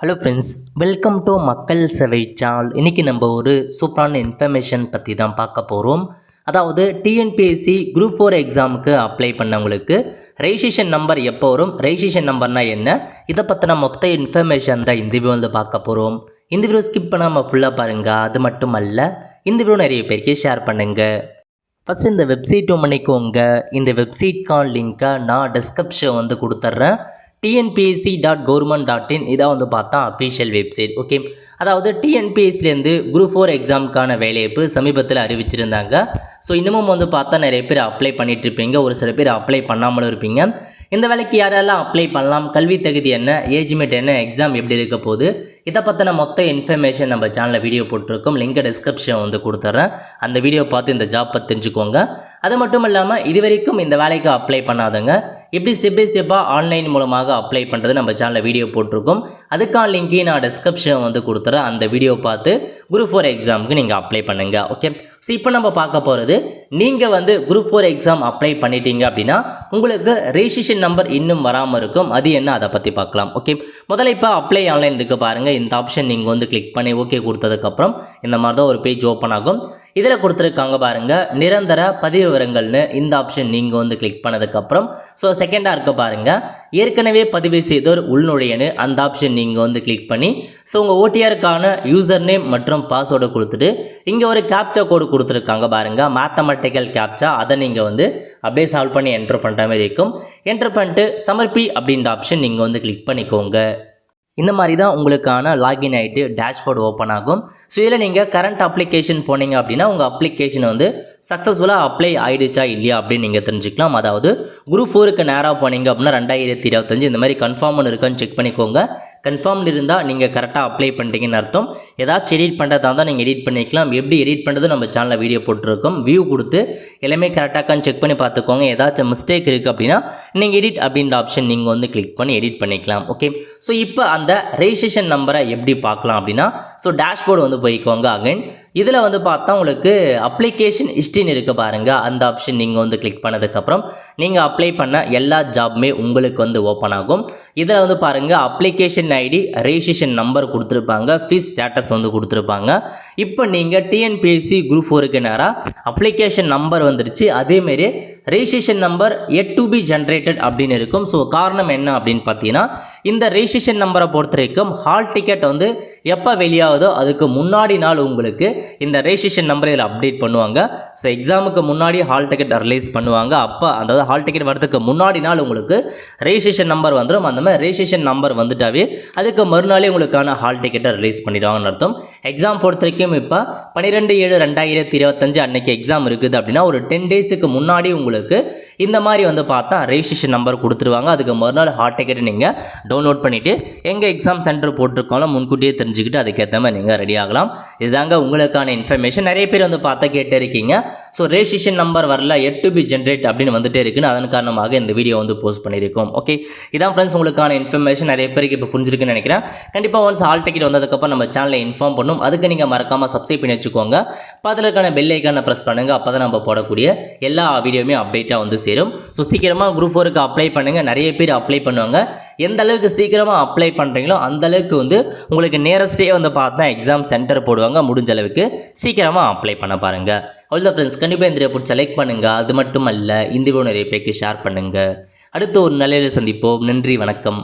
Hello friends, welcome to மக்கள் சேவை channel. இன்றைக்கி நம்ம ஒரு சூப்பரான இன்ஃபர்மேஷன் பற்றி தான் பார்க்க போகிறோம். அதாவது டிஎன்பிஎஸ்சி குரூப் 4 எக்ஸாமுக்கு அப்ளை பண்ணவங்களுக்கு ரெஜிஸ்ட்ரேஷன் நம்பர் எப்போ வரும், ரெஜிஸ்ட்ரேஷன் நம்பர்னால் என்ன, இதை பற்றின மொத்த இன்ஃபர்மேஷன் தான் இந்த வீடியோ வந்து பார்க்க போகிறோம். இந்த வீடியோ ஸ்கிப் பண்ணாமல் ஃபுல்லாக பாருங்கள். அது மட்டும் அல்ல, இந்த வீடியோ நிறைய பேருக்கு ஷேர் பண்ணுங்கள். ஃபஸ்ட்டு இந்த வெப்சைட் பண்ணிக்கோங்க. இந்த வெப்சைட்கான லிங்க்கை நான் டிஸ்கிரிப்ஷன் வந்து கொடுத்துட்றேன். tnpsc.government.in இதான் வந்து பார்த்தா அஃபீஷியல் வெப்சைட். ஓகே, அதாவது டிஎன்பிஎஸ்சிலேருந்து குரூப் 4 எக்ஸாமுக்கான வேலைவாய்ப்பு சமீபத்தில் அறிவிச்சிருந்தாங்க. ஸோ இன்னமும் வந்து பார்த்தா நிறைய பேர் அப்ளை பண்ணிகிட்டு இருப்பீங்க, ஒரு சில பேர் அப்ளை பண்ணாமலும் இருப்பீங்க. இந்த வேலைக்கு யாரெல்லாம் அப்ளை பண்ணலாம், கல்வி தகுதி என்ன, ஏஜ்மெண்ட் என்ன, எக்ஸாம் எப்படி இருக்க போகுது, இதை பற்றின மொத்த இன்ஃபர்மேஷன் நம்ம சேனலில் வீடியோ போட்டிருக்கோம். லிங்கை டிஸ்கிரிப்ஷன் வந்து கொடுத்துட்றேன். அந்த வீடியோ பார்த்து இந்த ஜாப் பற்றி தெரிஞ்சுக்கோங்க. அது மட்டும் இல்லாமல் இது வரைக்கும் இந்த வேலைக்கு அப்ளை பண்ணாதவங்க எப்படி ஸ்டெப் பை ஸ்டெப்பாக ஆன்லைன் மூலமாக அப்ளை பண்ணுறது நம்ம சேனலில் வீடியோ போட்டிருக்கோம். அதுக்கான லிங்கையும் நான் டிஸ்கிரிப்ஷன் வந்து கொடுத்துறேன். அந்த வீடியோ பார்த்து குரூப் 4 எக்ஸாமுக்கு நீங்கள் அப்ளை பண்ணுங்கள். ஓகே, ஸோ இப்போ நம்ம பார்க்க போகிறது, நீங்கள் வந்து குரூப் 4 எக்ஸாம் அப்ளை பண்ணிட்டீங்க அப்படின்னா உங்களுக்கு ரெஜிஸ்ட்ரேஷன் நம்பர் இன்னும் வராமல் இருக்கும். அது என்ன, அதை பற்றி பார்க்கலாம். ஓகே, முதல்ல இப்போ அப்ளை ஆன்லைன் இருக்குது பாருங்கள். இந்த ஆப்ஷன் நீங்கள் வந்து கிளிக் பண்ணி ஓகே கொடுத்ததுக்கப்புறம் இந்த மாதிரி தான் ஒரு பேஜ் ஓப்பன் ஆகும். இதில் கொடுத்துருக்காங்க பாருங்கள், நிரந்தர பதிவு விவரங்கள்னு. இந்த ஆப்ஷன் நீங்கள் வந்து கிளிக் பண்ணதுக்கப்புறம் ஸோ செகண்டாக இருக்க பாருங்கள், ஏற்கனவே பதிவு செய்தோர் உள்நுழையன்னு. அந்த ஆப்ஷன் நீங்கள் வந்து கிளிக் பண்ணி ஸோ உங்கள் ஓடிஆருக்கான யூசர் நேம் மற்றும் பாஸ்வேர்டை கொடுத்துட்டு இங்கே ஒரு கேப்சா கோடு கொடுத்துருக்காங்க பாருங்கள், மேத்தமெட்டிக்கல் கேப்சா. அதை நீங்கள் வந்து அப்படியே சால்வ் பண்ணி என்ட்ரு பண்ணுற மாதிரி இருக்கும். என்ட்ரு பண்ணிட்டு சமர்ப்பி அப்படின்ற ஆப்ஷன் நீங்கள் வந்து கிளிக் பண்ணிக்கோங்க. இந்த மாதிரி தான் உங்களுக்கான லாகின் ஆகிட்டு டேஷ்போர்டு ஓப்பன் ஆகும். ஸோ இதில் நீங்கள் கரண்ட் அப்ளிகேஷன் போனீங்க அப்படின்னா உங்கள் அப்ளிகேஷன் வந்து சக்ஸஸ்ஃபுல்லாக அப்ளை ஆகிடுச்சா இல்லையா அப்படின்னு நீங்கள் தெரிஞ்சுக்கலாம். அதாவது குரூப் 4க்கு நேராக போனீங்க அப்படின்னா 2025 இந்த மாதிரி கன்ஃபார்ம்னு இருக்கான்னு செக் பண்ணிக்கோங்க. கன்ஃபார்ம்னு இருந்தால் நீங்கள் கரெக்டாக அப்ளை பண்ணிட்டீங்கன்னு அர்த்தம். ஏதாச்சும் எடிட் பண்ணுறதா இருந்தால் நீங்கள் எடிட் பண்ணிக்கலாம். எப்படி எடிட் பண்ணுறது நம்ம சேனலில் வீடியோ போட்டிருக்கோம். வியூ கொடுத்து எல்லாமே கரெக்டாகான்னு செக் பண்ணி பார்த்துக்கோங்க. ஏதாச்சும் மிஸ்டேக் இருக்குது அப்படின்னா நீங்கள் எடிட் அப்படின்ற ஆப்ஷன் நீங்கள் வந்து கிளிக் பண்ணி எடிட் பண்ணிக்கலாம். ஓகே, ஸோ இப்போ அந்த ரெஜிஸ்ட்ரேஷன் நம்பரை எப்படி பார்க்கலாம் அப்படின்னா ஸோ டேஷ்போர்டு வந்து போய்க்கோங்க. அகைன் இதில் வந்து பார்த்தா உங்களுக்கு அப்ளிகேஷன் ஹிஸ்ட்ரின்னு இருக்க பாருங்கள். அந்த ஆப்ஷன் நீங்கள் வந்து கிளிக் பண்ணதுக்கப்புறம் நீங்கள் அப்ளை பண்ண எல்லா ஜாப்புமே உங்களுக்கு வந்து ஓப்பன் ஆகும். இதில் வந்து பாருங்கள், அப்ளிகேஷன் ஐடி, ரெஜிஸ்ட்ரேஷன் நம்பர் கொடுத்துருப்பாங்க, ஃபீஸ் ஸ்டேட்டஸ் வந்து கொடுத்துருப்பாங்க. இப்போ நீங்கள் டிஎன்பிஎஸ்சி குரூப் 4க்கு நேராக அப்ளிகேஷன் நம்பர் வந்துருச்சு. அதேமாரி registration number yet to be generated அப்படின்னு இருக்கும். ஸோ காரணம் என்ன அப்படின்னு பார்த்தீங்கன்னா, இந்த ரெஜிஸ்ட்ரேஷன் நம்பரை பொறுத்த வரைக்கும் ஹால் டிக்கெட் வந்து எப்போ வெளியாகுதோ அதுக்கு முன்னாடி நாள் உங்களுக்கு இந்த ரெஜிஸ்ட்ரேஷன் நம்பரை இதில் அப்டேட் பண்ணுவாங்க. ஸோ எக்ஸாமுக்கு முன்னாடி ஹால் டிக்கெட் ரிலீஸ் பண்ணுவாங்க. அப்போ அதாவது ஹால் டிக்கெட் வரதுக்கு முன்னாடி நாள் உங்களுக்கு ரெஜிஸ்ட்ரேஷன் நம்பர் வந்துடும். அந்த மாதிரி ரெஜிஸ்ட்ரேஷன் நம்பர் வந்துட்டாவே அதுக்கு மறுநாளே உங்களுக்கான ஹால் டிக்கெட்டை ரிலீஸ் பண்ணிடுவாங்கன்னு அர்த்தம். எக்ஸாம் பொறுத்த வரைக்கும் இப்போ 12/7/2025 அன்னைக்கு எக்ஸாம் இருக்குது அப்படின்னா ஒரு 10 டேஸுக்கு முன்னாடி உங்களுக்கு இந்த மாதிரி வந்து பார்த்தா ரெஜிஸ்ட்ரேஷன் நம்பர் கொடுத்துருவாங்க. அதுக்கு மறுநாள் ஹால் டிக்கெட்டை நீங்கள் டவுன்லோட் பண்ணிவிட்டு எங்கள் எக்ஸாம் சென்டர் போட்டிருக்கோம் முன்கூட்டியே தெரிஞ்சுக்கிட்டு அதுக்கேற்ற மாதிரி நீங்கள் ரெடி ஆகலாம். இதுதாங்க உங்களுக்கான இன்ஃபர்மேஷன். நிறைய பேர் வந்து பார்த்தா கேட்டே இருக்கீங்க, ஸோ ரெஜிஸ்ட்ரேஷன் நம்பர் வரல, yet to be generate அப்படின்னு வந்துட்டே இருக்குன்னு. அதன் காரணமாக இந்த வீடியோ வந்து போஸ்ட் பண்ணியிருக்கோம். ஓகே, இதான் ஃப்ரெண்ட்ஸ் உங்களுக்கான இன்ஃபர்மேஷன். நிறைய பேருக்கு இப்போ புரிஞ்சிருக்குன்னு நினைக்கிறேன். கண்டிப்பாக ஒன்ஸ் ஹால் டிக்கெட் வந்ததுக்கப்புறம் நம்ம சேனலை இன்ஃபார்ம் பண்ணும். அதுக்கு நீங்கள் மறக்காமல் சப்ஸ்கிரைப் பண்ணி வச்சுக்கோங்க. பதிலுக்கான பெல் ஐக்கானை ப்ரெஸ் பண்ணுங்கள். அப்போ தான் நம்ம போடக்கூடிய எல்லா வீடியோவுமே அப்டேட்டாக வந்து சேரும். ஸோ சீக்கிரமாக குரூப் 4க்கு அப்ளை பண்ணுங்கள். நிறைய பேர் அப்ளை பண்ணுவாங்க. எந்த அளவுக்கு சீக்கிரமாக அப்ளை பண்ணுறீங்களோ அந்த அளவுக்கு வந்து உங்களுக்கு நியரஸ்டே வந்து பார்த்தா எக்ஸாம் சென்டர் போடுவாங்க. முடிஞ்ச அளவுக்கு சீக்கிரமாக அப்ளை பண்ண பாருங்கள். அவ்வளோதான் ஃப்ரெண்ட்ஸ், கண்டிப்பாக இந்த வீடியோ பிடிச்ச லைக் பண்ணுங்கள். அது மட்டும் அல்ல, இந்த வீடியோ நிறைய பேருக்கு ஷேர் பண்ணுங்கள். அடுத்து ஒரு நல்ல சந்திப்போம். நன்றி, வணக்கம்.